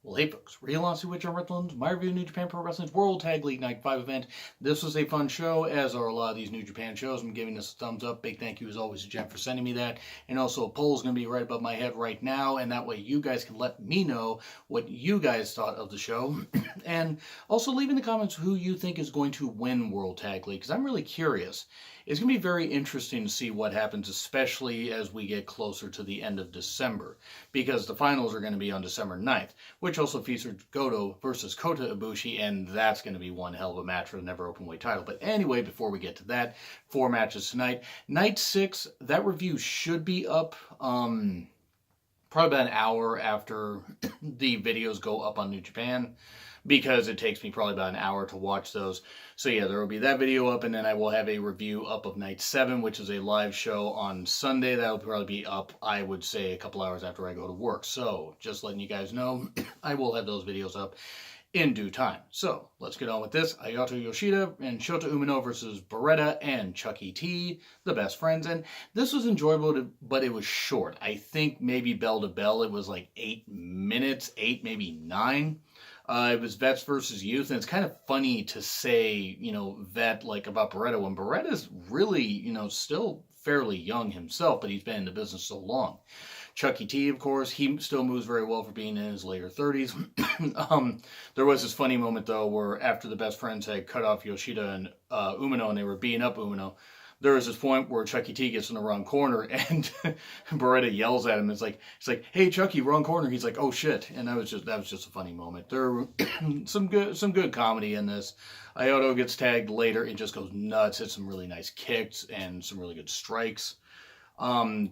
Well, hey folks, real on Which are Wrestling, my review of New Japan Pro Wrestling's World Tag League Night 5 event. This was a fun show, as are a lot of these New Japan shows. I'm giving this a thumbs up. Big thank you as always to Jeff for sending me that. And also a poll is going to be right above my head right now, and that way you guys can let me know what you guys thought of the show. And also leave in the comments who you think is going to win World Tag League, because I'm really curious. It's going to be very interesting to see what happens, especially as we get closer to the end of December, because the finals are going to be on December 9th, which also featured Goto versus Kota Ibushi, and that's going to be one hell of a match for the Never Openweight title. But anyway, before we get to that, 4 matches tonight. Night 6, that review should be up probably about an hour after the videos go up on New Japan, because it takes me probably about an hour to watch those. So yeah, there will be that video up, and then I will have a review up of Night 7, which is a live show on Sunday. That will probably be up, I would say, a couple hours after I go to work. So just letting you guys know, I will have those videos up in due time. So let's get on with this. Ayato Yoshida and Shota Umino versus Beretta and Chucky T, the best friends. And this was enjoyable, but it was short. I think maybe bell to bell, it was like 8 minutes, 8, maybe 9. It was vets versus youth, and it's kind of funny to say, vet, like, about Beretta, when Beretta's really, still fairly young himself, but he's been in the business so long. Chucky T, of course, he still moves very well for being in his later 30s. There was this funny moment, though, where after the best friends had cut off Yoshida and Umino, and they were beating up Umino, there was this point where Chucky T gets in the wrong corner, and Beretta yells at him. It's like, "Hey Chucky, wrong corner." He's like, "Oh shit!" And that was just a funny moment. There were some good comedy in this. Ayato gets tagged later and just goes nuts. Hits some really nice kicks and some really good strikes.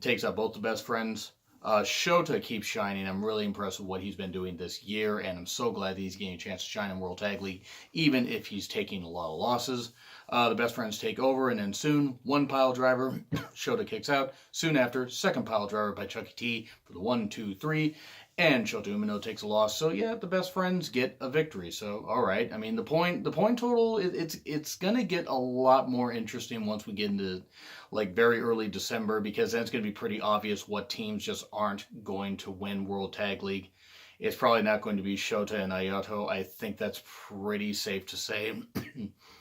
Takes out both the best friends. Shota keeps shining. I'm really impressed with what he's been doing this year, and I'm so glad that he's getting a chance to shine in World Tag League, even if he's taking a lot of losses. The best friends take over, and then soon, one pile driver, Shota kicks out. Soon after, second pile driver by Chucky T for the 1, 2, 3, and Shota Umino takes a loss. So yeah, the best friends get a victory. So all right, I mean the point total, it's gonna get a lot more interesting once we get into like very early December, because then it's gonna be pretty obvious what teams just aren't going to win World Tag League. It's probably not going to be Shota and Ayato. I think that's pretty safe to say.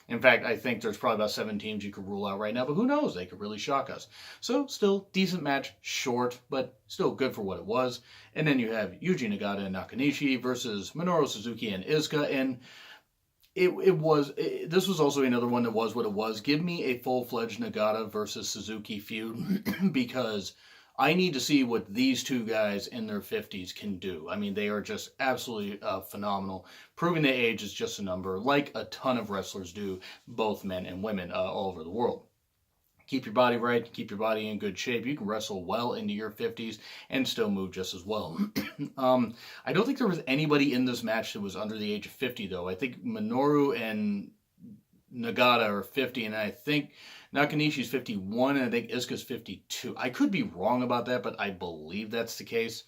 In fact, I think there's probably about 7 teams you could rule out right now, but who knows? They could really shock us. So, still, decent match, short, but still good for what it was. And then you have Yuji Nagata and Nakanishi versus Minoru Suzuki and Iizuka, and this was also another one that was what it was. Give me a full-fledged Nagata versus Suzuki feud, because I need to see what these two guys in their 50s can do. I mean, they are just absolutely phenomenal. Proving their age is just a number, like a ton of wrestlers do, both men and women all over the world. Keep your body right, keep your body in good shape. You can wrestle well into your 50s and still move just as well. I don't think there was anybody in this match that was under the age of 50, though. I think Minoru and Nagata are 50, and I think Nakanishi's 51, and I think Iizuka's 52. I could be wrong about that, but I believe that's the case.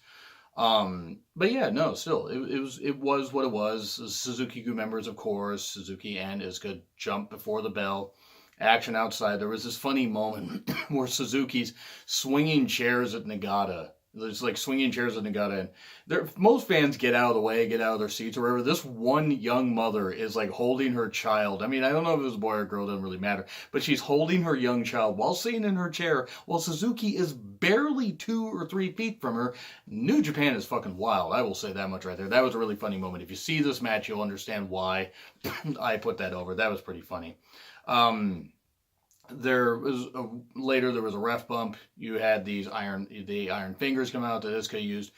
But yeah, no, still, it was what it was. The Suzuki crew members, of course, Suzuki and Iizuka jumped before the bell. Action outside. There was this funny moment where Suzuki's swinging chairs at Nagata. There's like swinging chairs at Nagata, and most fans get out of the way, get out of their seats or whatever. This one young mother is like holding her child. I mean, I don't know if it was a boy or girl, doesn't really matter, but she's holding her young child while sitting in her chair while Suzuki is barely 2 or 3 feet from her. New Japan is fucking wild. I will say that much right there. That was a really funny moment. If you see this match, you'll understand why I put that over. That was pretty funny. Later there was a ref bump. You had the iron fingers come out that Iizuka used,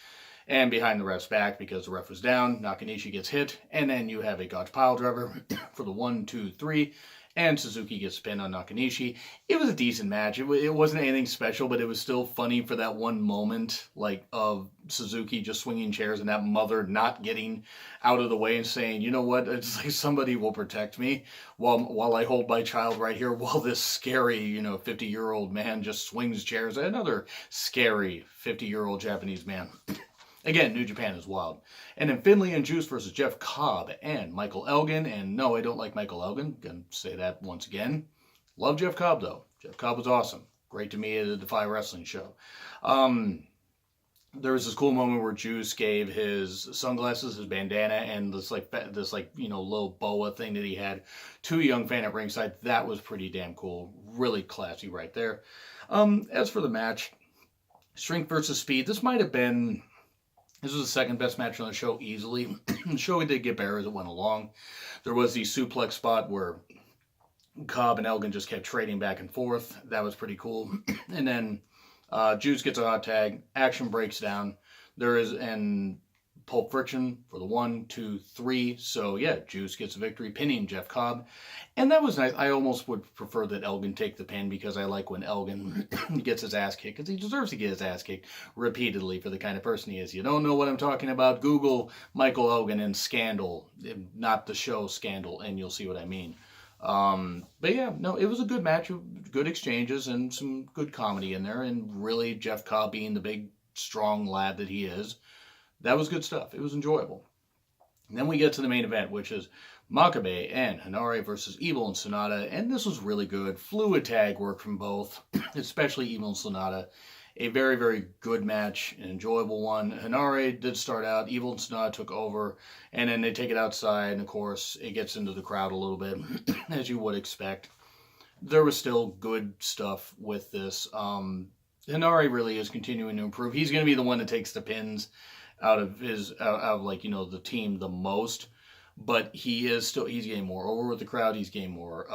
and behind the ref's back because the ref was down, Nakanishi gets hit, and then you have a gotch pile driver for the 1, 2, 3, and Suzuki gets pinned on Nakanishi. It was a decent match. It wasn't anything special, but it was still funny for that one moment, like, of Suzuki just swinging chairs and that mother not getting out of the way and saying, you know what, it's like somebody will protect me while I hold my child right here while this scary, 50-year-old man just swings chairs at another scary 50-year-old Japanese man. Again, New Japan is wild. And then Finlay and Juice versus Jeff Cobb and Michael Elgin. And no, I don't like Michael Elgin. Gonna say that once again. Love Jeff Cobb, though. Jeff Cobb was awesome. Great to me at the Defy Wrestling show. there was this cool moment where Juice gave his sunglasses, his bandana, and this little boa thing that he had to a young fan at ringside. That was pretty damn cool. Really classy right there. As for the match, strength versus speed. This was the second best match on the show easily. The show did get better as it went along. There was the suplex spot where Cobb and Elgin just kept trading back and forth. That was pretty cool. And then Juice gets a hot tag. Action breaks down. There is an Pulp Friction for the 1, 2, 3. So yeah, Juice gets a victory, pinning Jeff Cobb. And that was nice. I almost would prefer that Elgin take the pin because I like when Elgin gets his ass kicked, because he deserves to get his ass kicked repeatedly for the kind of person he is. You don't know what I'm talking about? Google Michael Elgin and Scandal, not the show Scandal, and you'll see what I mean. But yeah, no, it was a good match, good exchanges, and some good comedy in there. And really, Jeff Cobb being the big, strong lad that he is, that was good stuff. It was enjoyable. And then we get to the main event, which is Makabe and Hanare versus Evil and Sonata. And this was really good. Fluid tag work from both, especially Evil and Sonata. A very, very good match, an enjoyable one. Hanare did start out, Evil and Sonata took over, and then they take it outside, and of course, it gets into the crowd a little bit, as you would expect. There was still good stuff with this. Hanare really is continuing to improve. He's going to be the one that takes the pins out of the team the most, but he's getting more over with the crowd. He's getting more,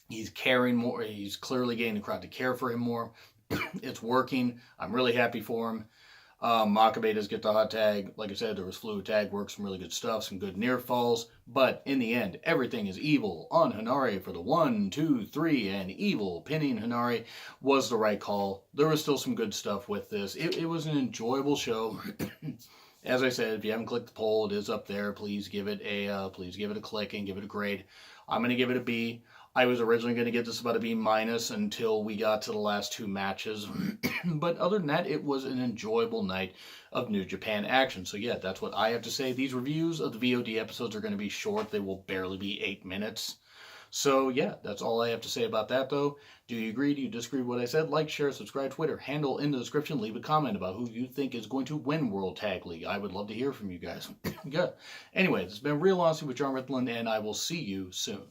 he's caring more. He's clearly getting the crowd to care for him more. It's working. I'm really happy for him. Makabe does get the hot tag. Like I said, there was fluid tag work, some really good stuff, some good near falls. But in the end, everything is Evil on Hanare for the 1, 2, 3, and Evil pinning Hanare was the right call. There was still some good stuff with this. It was an enjoyable show. As I said, if you haven't clicked the poll, it is up there. Please give it a click and give it a grade. I'm going to give it a B. I was originally going to give this about a B- until we got to the last two matches. But other than that, it was an enjoyable night of New Japan action. So yeah, that's what I have to say. These reviews of the VOD episodes are going to be short. They will barely be 8 minutes. So yeah, that's all I have to say about that though. Do you agree? Do you disagree with what I said? Like, share, subscribe, Twitter, handle in the description. Leave a comment about who you think is going to win World Tag League. I would love to hear from you guys. Good. Anyway, this has been Real Honesty with John Ritland, and I will see you soon.